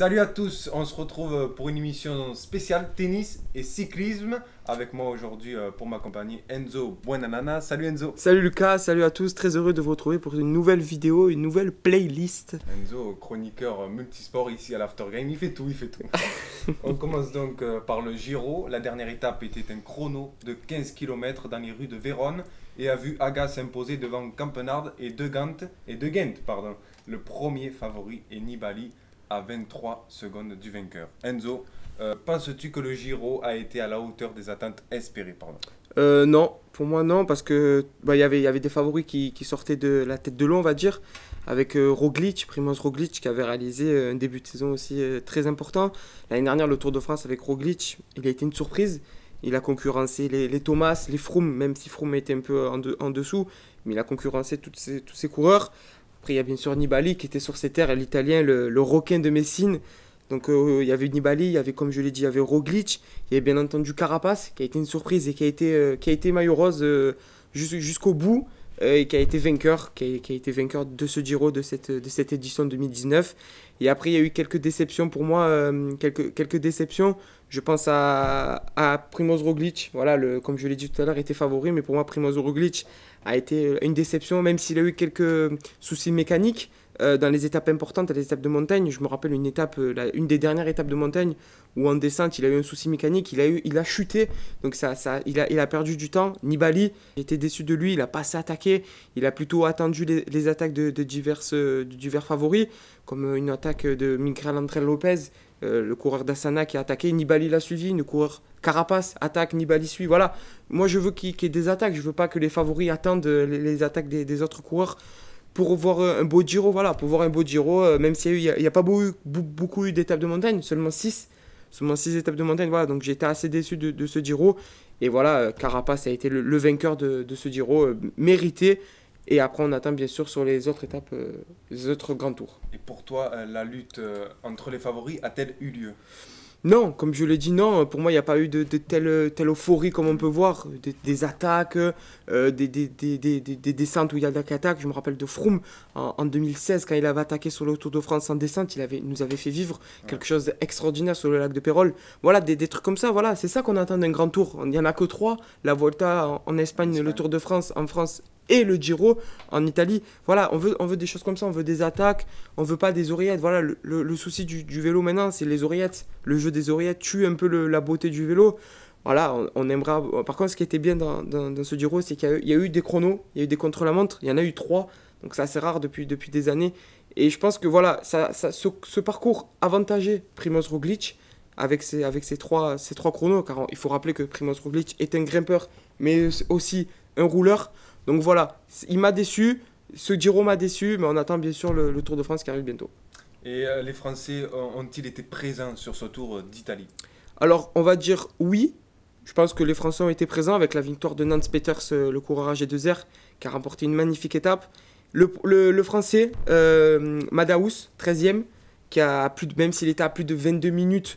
Salut à tous, on se retrouve pour une émission spéciale tennis et cyclisme. Avec moi aujourd'hui pour m'accompagner Enzo Buenanana. Salut Enzo. Salut Lucas, salut à tous, très heureux de vous retrouver pour une nouvelle vidéo, une nouvelle playlist. Enzo, chroniqueur multisport ici à l'After Game, il fait tout, il fait tout. On commence donc par le Giro. La dernière étape était un chrono de 15 km dans les rues de Vérone et a vu Aga s'imposer devant Campenard et De Gendt, pardon. Le premier favori est Nibali à 23 secondes du vainqueur. Enzo, penses-tu que le Giro a été à la hauteur des attentes espérées, pardon? Non, pour moi non, parce que y avait des favoris qui sortaient de la tête de l'eau, on va dire, avec Roglic, Primoz Roglic, qui avait réalisé un début de saison aussi très important. L'année dernière, le Tour de France avec Roglic, il a été une surprise. Il a concurrencé les Thomas, les Froome, même si Froome était un peu en dessous, mais il a concurrencé tous ces coureurs. Après, il y a bien sûr Nibali qui était sur ses terres, l'Italien, le requin de Messine. Donc il y avait Nibali, il y avait, comme je l'ai dit, il y avait Roglic, il y avait bien entendu Carapaz qui a été une surprise et qui a été maillot rose jusqu'au bout et qui a été vainqueur de ce Giro, de cette édition 2019. Et après, il y a eu quelques déceptions pour moi, quelques déceptions. Je pense à Primoz Roglic, voilà, comme je l'ai dit tout à l'heure, était favori, mais pour moi, Primoz Roglic a été une déception, même s'il a eu quelques soucis mécaniques dans les étapes importantes, les étapes de montagne. Je me rappelle une des dernières étapes de montagne où en descente, il a eu un souci mécanique, il a chuté, donc il a perdu du temps. Nibali était déçu de lui, il n'a pas assez attaqué, il a plutôt attendu les attaques de divers favoris, comme une attaque de Miguel Ángel Lopez, le coureur d'Astana qui a attaqué, Nibali l'a suivi, le coureur Carapaz attaque, Nibali suit, voilà. Moi je veux qu'il y ait des attaques, je veux pas que les favoris attendent les attaques des autres coureurs pour voir un beau Giro, voilà, pour voir un beau Giro, même s'il n'y a pas beaucoup eu d'étapes de montagne, seulement 6 étapes de montagne, voilà, donc j'étais assez déçu de ce Giro, et voilà, Carapaz a été le vainqueur de ce Giro, mérité, et après on attend bien sûr sur les autres étapes, les autres grands tours. Et pour toi, la lutte entre les favoris a-t-elle eu lieu? Non, comme je l'ai dit, non. Pour moi, il n'y a pas eu de telle euphorie comme on peut voir. Des attaques, des descentes où il y a des attaques. Je me rappelle de Froome en 2016, quand il avait attaqué sur le Tour de France en descente, nous avait fait vivre quelque chose d'extraordinaire sur le lac de Pérol. Voilà, des trucs comme ça. Voilà, c'est ça qu'on attend d'un grand tour. Il n'y en a que 3. La Volta en Espagne, le Tour de France en France et le Giro en Italie. Voilà, on veut des choses comme ça, on veut des attaques, on veut pas des oreillettes. Voilà, le souci du vélo maintenant, c'est les oreillettes. Le jeu des oreillettes tue un peu la beauté du vélo. Voilà, on aimera. Par contre, ce qui était bien dans ce Giro, c'est qu'il y a eu des chronos, il y a eu des contre-la-montre, il y en a eu 3. Donc c'est assez rare depuis des années. Et je pense que voilà, ce parcours avantagé Primoz Roglic avec ces trois chronos, car il faut rappeler que Primoz Roglic est un grimpeur, mais aussi un rouleur. Donc voilà, il m'a déçu, ce Giro m'a déçu, mais on attend bien sûr le Tour de France qui arrive bientôt. Et les Français ont-ils été présents sur ce Tour d'Italie? Alors, on va dire oui. Je pense que les Français ont été présents avec la victoire de Nance Peters, le coureur AG2R, qui a remporté une magnifique étape. Le Français, Madaous, 13e, même s'il était à plus de 22 minutes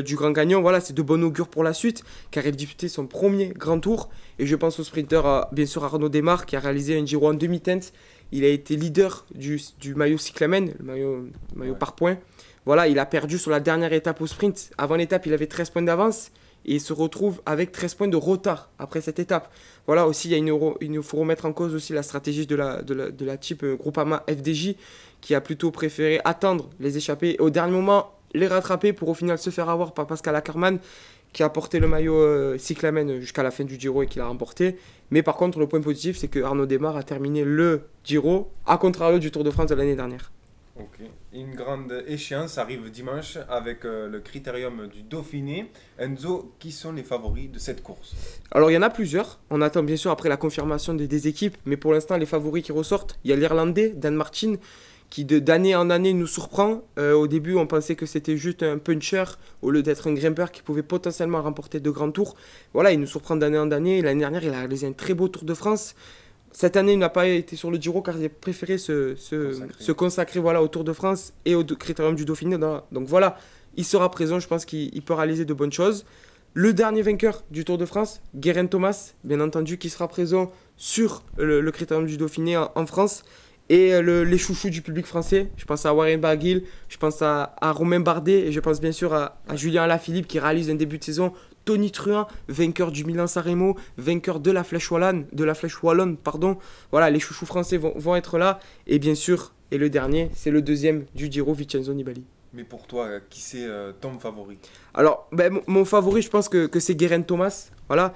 du grand gagnant, voilà, c'est de bon augure pour la suite, car il disputait son premier grand tour. Et je pense au sprinter, bien sûr, Arnaud Démare, qui a réalisé un Giro en demi-teinte. Il a été leader du maillot cyclamen, le maillot par points. Voilà, il a perdu sur la dernière étape au sprint. Avant l'étape, il avait 13 points d'avance et il se retrouve avec 13 points de retard après cette étape. Voilà, aussi, il faut remettre en cause aussi la stratégie de la type Groupama FDJ, qui a plutôt préféré attendre les échappées et au dernier moment les rattraper pour au final se faire avoir par Pascal Ackermann, qui a porté le maillot cyclamen jusqu'à la fin du Giro et qui l'a remporté. Mais par contre, le point positif, c'est que Arnaud Démare a terminé le Giro, à contrario du Tour de France de l'année dernière. Ok. Une grande échéance arrive dimanche avec le critérium du Dauphiné. Enzo, qui sont les favoris de cette course? Alors il y en a plusieurs, on attend bien sûr après la confirmation des équipes, mais pour l'instant les favoris qui ressortent, il y a l'Irlandais, Dan Martin, qui d'année en année nous surprend. Au début, on pensait que c'était juste un puncher au lieu d'être un grimpeur qui pouvait potentiellement remporter de grands tours. Voilà, il nous surprend d'année en année. L'année dernière, il a réalisé un très beau Tour de France. Cette année, il n'a pas été sur le Giro car il a préféré se consacrer voilà, au Tour de France et au critérium du Dauphiné. Donc voilà, il sera présent, je pense qu'il peut réaliser de bonnes choses. Le dernier vainqueur du Tour de France, Geraint Thomas, bien entendu, qui sera présent sur le critérium du Dauphiné en France. Et les chouchous du public français, je pense à Warren Barguil, je pense à Romain Bardet et je pense bien sûr à Julien Alaphilippe qui réalise un début de saison. Tony Truant, vainqueur du Milan-San Remo, vainqueur de la Flèche Wallonne, pardon. Voilà, les chouchous français vont être là. Et bien sûr, et le dernier, c'est le deuxième du Giro, Vincenzo Nibali. Mais pour toi, qui c'est ton favori? Alors, mon favori, je pense que c'est Geraint Thomas. Voilà.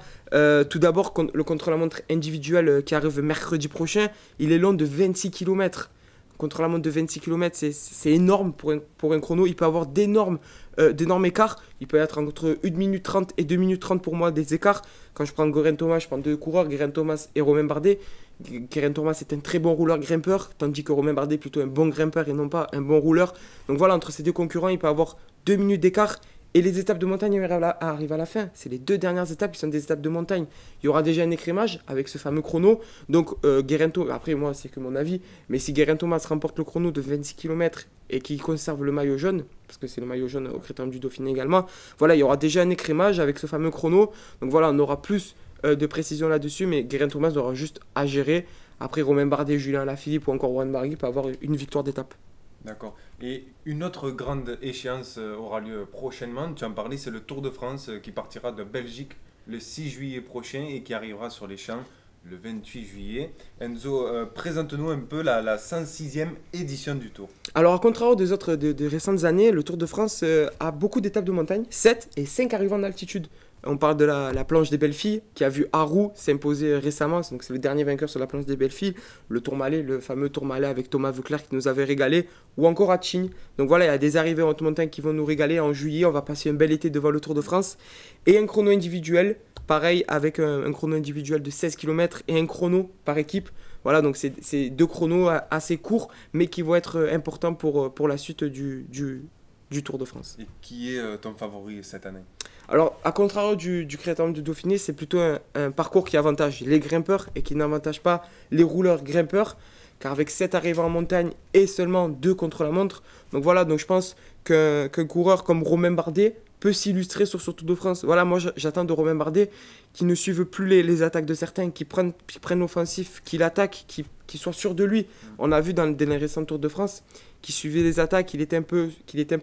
Tout d'abord, le contre-la-montre individuel qui arrive mercredi prochain, il est long de 26 km. Contre-la-montre de 26 km, c'est énorme pour un chrono. Il peut avoir d'énormes écarts. Il peut être entre 1 minute 30 et 2 minutes 30 pour moi des écarts. Quand je prends Geraint Thomas, je prends deux coureurs, Geraint Thomas et Romain Bardet. Geraint Thomas est un très bon rouleur grimpeur, tandis que Romain Bardet est plutôt un bon grimpeur et non pas un bon rouleur. Donc voilà, entre ces deux concurrents, il peut avoir 2 minutes d'écart. Et les étapes de montagne arrivent à la fin. C'est les 2 dernières étapes qui sont des étapes de montagne. Il y aura déjà un écrémage avec ce fameux chrono. Donc Geraint Thomas, après moi c'est que mon avis, mais si Geraint Thomas remporte le chrono de 26 km et qu'il conserve le maillot jaune, parce que c'est le maillot jaune au Critérium du Dauphiné également, voilà, il y aura déjà un écrémage avec ce fameux chrono. Donc voilà, on aura plus de précision là-dessus, mais Geraint Thomas aura juste à gérer. Après Romain Bardet, Julien Alaphilippe ou encore Warren Barguil peut avoir une victoire d'étape. D'accord. Et une autre grande échéance aura lieu prochainement, tu en parlais, c'est le Tour de France qui partira de Belgique le 6 juillet prochain et qui arrivera sur les champs le 28 juillet. Enzo, présente-nous un peu la 106e édition du Tour. Alors, à contrario des autres des récentes années, le Tour de France a beaucoup d'étapes de montagne, 7 et 5 arrivant en altitude. On parle de la planche des belles filles qui a vu Haru s'imposer récemment, donc c'est le dernier vainqueur sur la planche des belles filles. Le Tourmalet, le fameux Tourmalet avec Thomas Voeckler qui nous avait régalé, ou encore à Tignes. Donc voilà, il y a des arrivées en haute montagne qui vont nous régaler. En juillet, on va passer un bel été devant le Tour de France. Et un chrono individuel, pareil avec un chrono individuel de 16 km et un chrono par équipe. Voilà, donc c'est 2 chronos assez courts, mais qui vont être importants pour la suite du Tour de France. Et qui est ton favori cette année? Alors, à contrario du Critérium du Dauphiné, c'est plutôt un parcours qui avantage les grimpeurs et qui n'avantage pas les rouleurs grimpeurs, car avec 7 arrivées en montagne et seulement 2 contre-la-montre, donc voilà, donc je pense qu'un coureur comme Romain Bardet peut s'illustrer sur ce Tour de France. Voilà, moi j'attends de Romain Bardet qui ne suive plus les attaques de certains, qui prennent l'offensif, qui l'attaque, qui soit sûr de lui. On a vu dans les récents Tours de France qu'il suivait les attaques, qu'il était un peu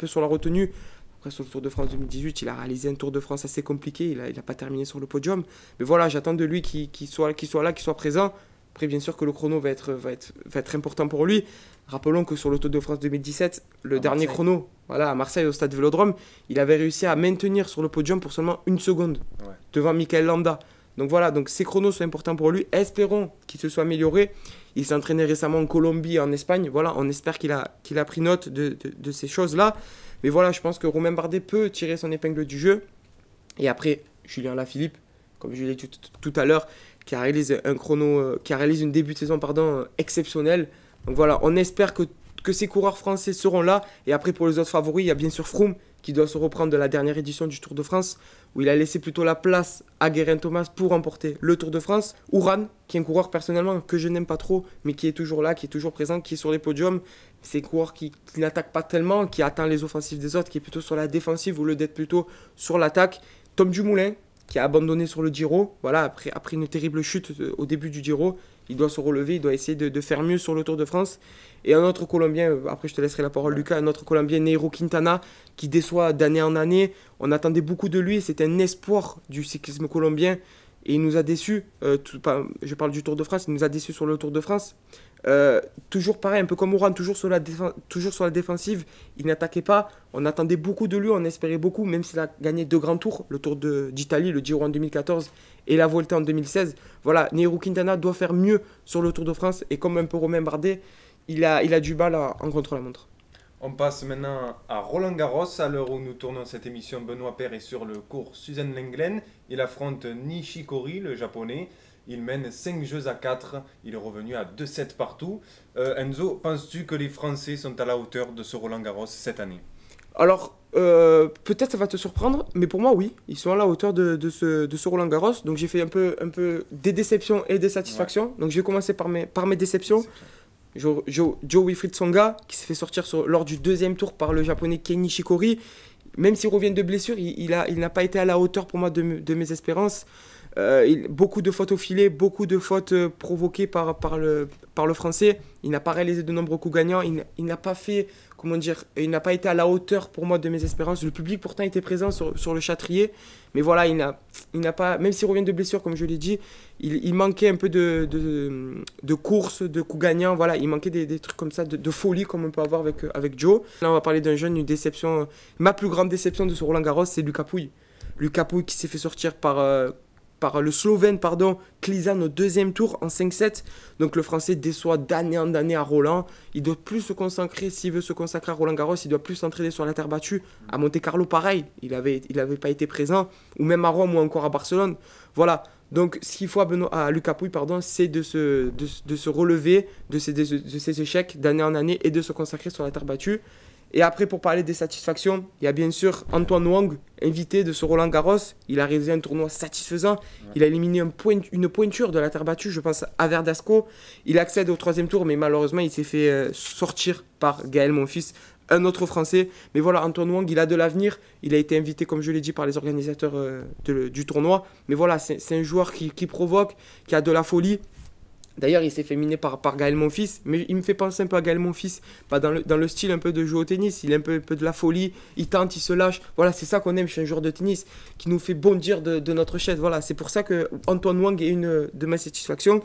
sur la retenue. Après, sur le Tour de France 2018, il a réalisé un Tour de France assez compliqué. Il n'a pas terminé sur le podium. Mais voilà, j'attends de lui qu'il soit là, qu'il soit présent. Après, bien sûr que le chrono va être important pour lui. Rappelons que sur le Tour de France 2017, le dernier chrono, voilà, à Marseille, au stade Vélodrome, il avait réussi à maintenir sur le podium pour seulement 1 seconde devant Michael Landa. Donc voilà, donc ces chronos sont importants pour lui. Espérons qu'il se soit amélioré. Il s'est entraîné récemment en Colombie et en Espagne. Voilà, on espère qu'il a pris note de ces choses-là. Mais voilà, je pense que Romain Bardet peut tirer son épingle du jeu. Et après, Julien Alaphilippe, comme je l'ai dit tout à l'heure, qui réalise une début de saison exceptionnel. Donc voilà, on espère que ces coureurs français seront là. Et après, pour les autres favoris, il y a bien sûr Froome qui doit se reprendre de la dernière édition du Tour de France, où il a laissé plutôt la place à Geraint Thomas pour remporter le Tour de France. Uran, qui est un coureur personnellement que je n'aime pas trop, mais qui est toujours là, qui est toujours présent, qui est sur les podiums. C'est un coureur qui n'attaque pas tellement, qui atteint les offensives des autres, qui est plutôt sur la défensive au lieu d'être plutôt sur l'attaque. Tom Dumoulin, qui a abandonné sur le Giro, voilà, après une terrible chute au début du Giro. Il doit se relever, il doit essayer de faire mieux sur le Tour de France. Et un autre Colombien, après je te laisserai la parole Lucas, un autre Colombien, Nairo Quintana, qui déçoit d'année en année. On attendait beaucoup de lui, c'est un espoir du cyclisme colombien. Et il nous a déçus, je parle du Tour de France, il nous a déçus sur le Tour de France. Toujours pareil, un peu comme Uran, toujours sur la défensive, il n'attaquait pas. On attendait beaucoup de lui, on espérait beaucoup, même s'il a gagné 2 grands tours, le Tour d'Italie, le Giro en 2014 et la Vuelta en 2016. Voilà, Nairo Quintana doit faire mieux sur le Tour de France et comme un peu Romain Bardet, il a du mal en contre-la-montre. On passe maintenant à Roland Garros. À l'heure où nous tournons cette émission, Benoît Paire est sur le court Suzanne Lenglen. Il affronte Nishikori, le japonais. Il mène 5 jeux à 4. Il est revenu à 2-7 partout. Enzo, penses-tu que les Français sont à la hauteur de ce Roland Garros cette année? Alors, peut-être ça va te surprendre, mais pour moi, oui. Ils sont à la hauteur de ce Roland Garros. Donc, j'ai fait un peu des déceptions et des satisfactions. Ouais. Donc, je vais commencer par mes déceptions. Joe Wilfried Tsonga, qui s'est fait sortir lors du 2e tour par le japonais Kei Nishikori. Même s'il revient de blessure, il n'a pas été à la hauteur pour moi de mes espérances. Beaucoup de fautes au filet, beaucoup de fautes provoquées par le Français. Il n'a pas réalisé de nombreux coups gagnants. Il n'a pas fait, comment dire, il n'a pas été à la hauteur pour moi de mes espérances. Le public pourtant était présent sur le Châtrier. Mais voilà, il n'a pas, même s'il revient de blessure, comme je l'ai dit, il manquait un peu de courses, de coups gagnants. Voilà, il manquait des trucs comme ça, de folie, comme on peut avoir avec Joe. Là, on va parler d'un jeune, une déception. Ma plus grande déception de ce Roland-Garros, c'est Lucas Pouille. Lucas Pouille qui s'est fait sortir par le Slovène, Klizan au deuxième tour en 5-7. Donc le Français déçoit d'année en année à Roland. Il doit plus se consacrer, s'il veut se consacrer à Roland Garros, il doit plus s'entraîner sur la terre battue. À Monte Carlo, pareil, il avait pas été présent. Ou même à Rome ou encore à Barcelone. Voilà. Donc ce qu'il faut à Lucas Pouille, c'est de se relever de ses échecs d'année en année et de se consacrer sur la terre battue. Et après, pour parler des satisfactions, il y a bien sûr Antoine Wang, invité de ce Roland-Garros. Il a réalisé un tournoi satisfaisant. Ouais. Il a éliminé une pointure de la terre battue, je pense à Verdasco. Il accède au troisième tour, mais malheureusement, il s'est fait sortir par Gaël Monfils, un autre Français. Mais voilà, Antoine Wang, il a de l'avenir. Il a été invité, comme je l'ai dit, par les organisateurs du tournoi. Mais voilà, c'est un joueur qui provoque, qui a de la folie. D'ailleurs, il s'est fait miner par Gaël Monfils, mais il me fait penser un peu à Gaël Monfils, dans le style un peu de jouer au tennis. Il a un peu de la folie, il tente, il se lâche. Voilà, c'est ça qu'on aime chez un joueur de tennis, qui nous fait bondir de notre chaise. Voilà, c'est pour ça que Antoine Wang est une de mes satisfactions.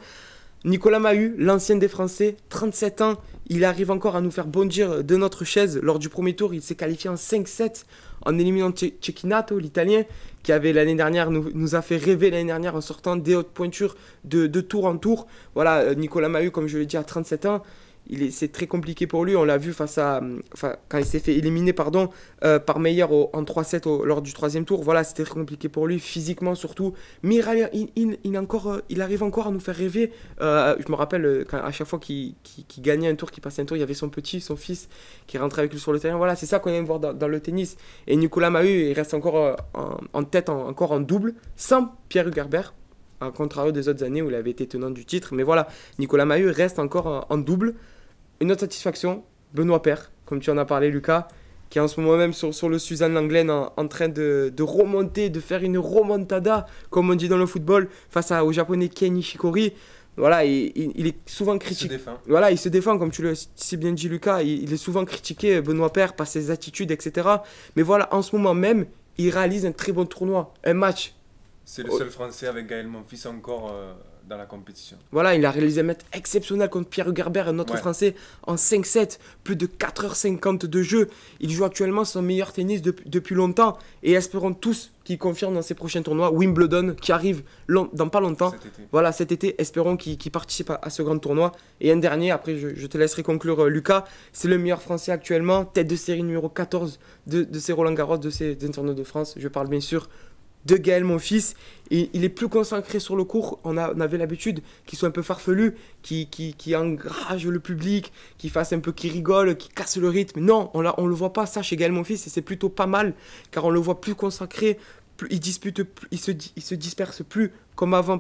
Nicolas Mahut, l'ancien des Français, 37 ans, il arrive encore à nous faire bondir de notre chaise. Lors du premier tour, il s'est qualifié en 5-7 en éliminant Cecchinato, l'Italien, qui avait l'année dernière nous a fait rêver l'année dernière en sortant des hautes pointures de tour en tour. Voilà, Nicolas Mahut, comme je l'ai dit, à 37 ans, c'est très compliqué pour lui. On l'a vu quand il s'est fait éliminer par Meyer en 3-7 lors du troisième tour. Voilà, c'était très compliqué pour lui, physiquement surtout. Mais il arrive encore à nous faire rêver. Je me rappelle, à chaque fois qu'il gagnait un tour, qu'il passait un tour, il y avait son fils, qui rentrait avec lui sur le terrain. Voilà, c'est ça qu'on aime voir dans le tennis. Et Nicolas Mahut, il reste encore en tête, encore en double, sans Pierre Hugerbert, à contrario des autres années où il avait été tenant du titre. Mais voilà, Nicolas Mahut reste encore en double. Une autre satisfaction, Benoît Paire, comme tu en as parlé, Lucas, qui est en ce moment même sur le Suzanne Lenglen en train de remonter, de faire une remontada, comme on dit dans le football, face au japonais Kei Nishikori. Voilà, il est souvent critiqué. Voilà, il se défend, comme tu l'as si bien dit, Lucas. Il est souvent critiqué, Benoît Paire, par ses attitudes, etc. Mais voilà, en ce moment même, il réalise un très bon tournoi, un match. C'est le seul Français avec Gaël Monfils encore dans la compétition. Voilà, il a réalisé un match exceptionnel contre Pierre Hugerbert, un autre Français, en 5-7, plus de 4h50 de jeu. Il joue actuellement son meilleur tennis depuis longtemps. Et espérons tous qu'il confirme dans ses prochains tournois. Wimbledon, qui arrive dans pas longtemps. Cet été, espérons qu'il participe à ce grand tournoi. Et un dernier, après je te laisserai conclure, Lucas. C'est le meilleur Français actuellement, tête de série numéro 14 de ces Roland-Garros, des tournois de France. Je parle bien sûr de Gaël Monfils. Et il est plus consacré sur le court. On avait l'habitude qu'il soit un peu farfelu, qui engrage le public, qui rigole, qui casse le rythme. Non, on le voit pas ça chez Gaël Monfils, et c'est plutôt pas mal, car on le voit plus consacré, il se disperse plus comme avant,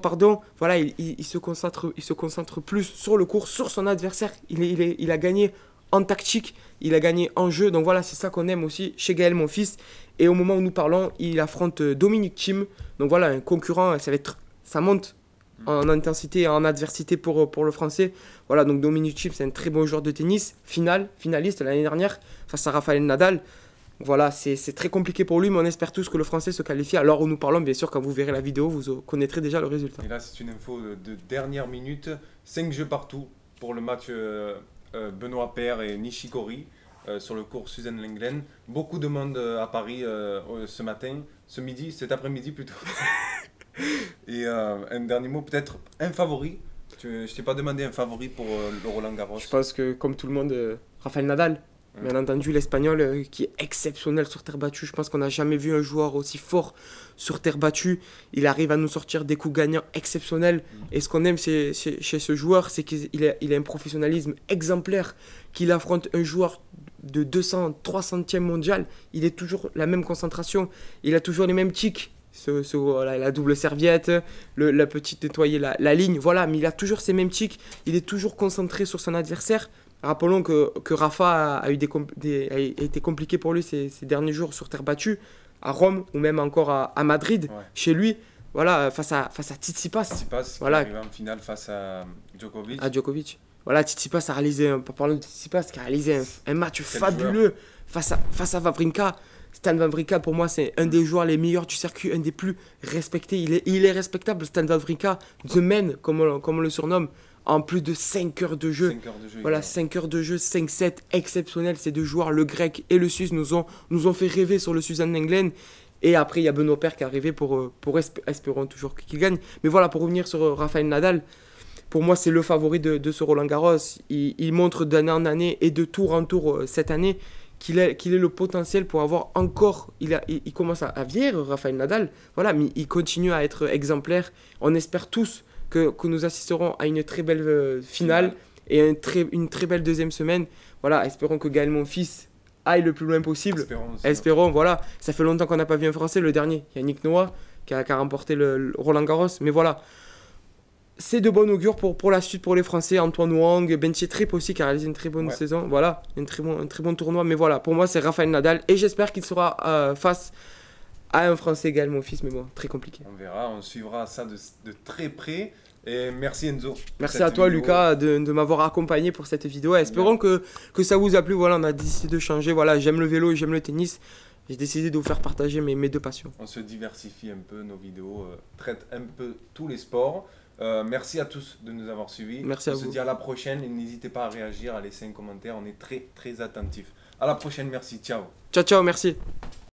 Voilà, il se concentre plus sur le court, sur son adversaire. Il a gagné en tactique, il a gagné en jeu. Donc voilà, c'est ça qu'on aime aussi chez Gaël Monfils. Et au moment où nous parlons, il affronte Dominic Thiem. Donc voilà, un concurrent, ça monte en intensité et en adversité pour le Français. Voilà, donc Dominic Thiem, c'est un très bon joueur de tennis, finaliste l'année dernière face à Rafael Nadal. Voilà, c'est très compliqué pour lui, mais on espère tous que le Français se qualifie. Alors où nous parlons, bien sûr, quand vous verrez la vidéo, vous connaîtrez déjà le résultat. Et là, c'est une info de dernière minute. 5 jeux partout pour le match Benoît Paire et Nishikori sur le cours Suzanne Lenglen. Beaucoup de monde à Paris cet après-midi plutôt. Et un dernier mot, peut-être un favori. Je t'ai pas demandé un favori pour le Roland Garros. Je pense que, comme tout le monde, Rafael Nadal. Bien entendu, l'Espagnol qui est exceptionnel sur terre battue. Je pense qu'on n'a jamais vu un joueur aussi fort sur terre battue. Il arrive à nous sortir des coups gagnants exceptionnels. Et ce qu'on aime chez ce joueur, c'est qu'il a un professionnalisme exemplaire. Qu'il affronte un joueur de 200, 300e mondial. Il est toujours la même concentration. Il a toujours les mêmes tics. La double serviette, la petite nettoyer la ligne. Voilà, mais il a toujours ces mêmes tics. Il est toujours concentré sur son adversaire. Rappelons que Rafa a été compliqué pour lui ces derniers jours sur terre battue, à Rome ou même encore à Madrid, chez lui. voilà, face à Tsitsipas. Tsitsipas qui Voilà, arrive en finale face à Djokovic. à Djokovic. Voilà, Tsitsipas a réalisé, parlons de Tsitsipas, qui a réalisé un match Quel fabuleux face à Wawrinka. Stan Wawrinka, pour moi, c'est un des joueurs les meilleurs du circuit, un des plus respectés. Il est respectable, Stan Wawrinka, The Man, comme on le surnomme, en plus de 5 heures de jeu. 5 heures de jeu. Voilà, 5 heures de jeu, 5-7, exceptionnel. Ces deux joueurs, le grec et le suisse, nous ont fait rêver sur le Suzanne Lenglen. Et après, il y a Benoît Paire qui est arrivé pour espérons toujours qu'il gagne. Mais voilà, pour revenir sur Rafael Nadal, pour moi, c'est le favori de ce Roland-Garros. Il montre d'année en année et de tour en tour cette année qu'il ait le potentiel pour avoir encore... Il commence à vieillir, Rafael Nadal, voilà, mais il continue à être exemplaire. On espère tous que nous assisterons à une très belle finale et une très belle deuxième semaine. Voilà, espérons que Gaël Monfils aille le plus loin possible. Espérons, voilà. Ça fait longtemps qu'on n'a pas vu un Français, le dernier. Yannick Noah qui a remporté le Roland-Garros. Mais voilà, c'est de bon augure pour la suite pour les Français. Antoine Wang, Ben Chetrip aussi qui a réalisé une très bonne saison. Voilà, un très bon tournoi. Mais voilà, pour moi, c'est Rafael Nadal. Et j'espère qu'il sera face à un Français, Gaël Monfils. Mais bon, très compliqué. On verra, on suivra ça de très près. Et merci Enzo. Merci à toi Lucas de m'avoir accompagné pour cette vidéo. Espérons que ça vous a plu. Voilà, on a décidé de changer. Voilà, j'aime le vélo et j'aime le tennis. J'ai décidé de vous faire partager mes deux passions. On se diversifie un peu, nos vidéos traitent un peu tous les sports. Merci à tous de nous avoir suivis. Merci à vous. On se dit à la prochaine et n'hésitez pas à réagir, à laisser un commentaire. On est très très attentifs. À la prochaine, merci. Ciao. Ciao, ciao, merci.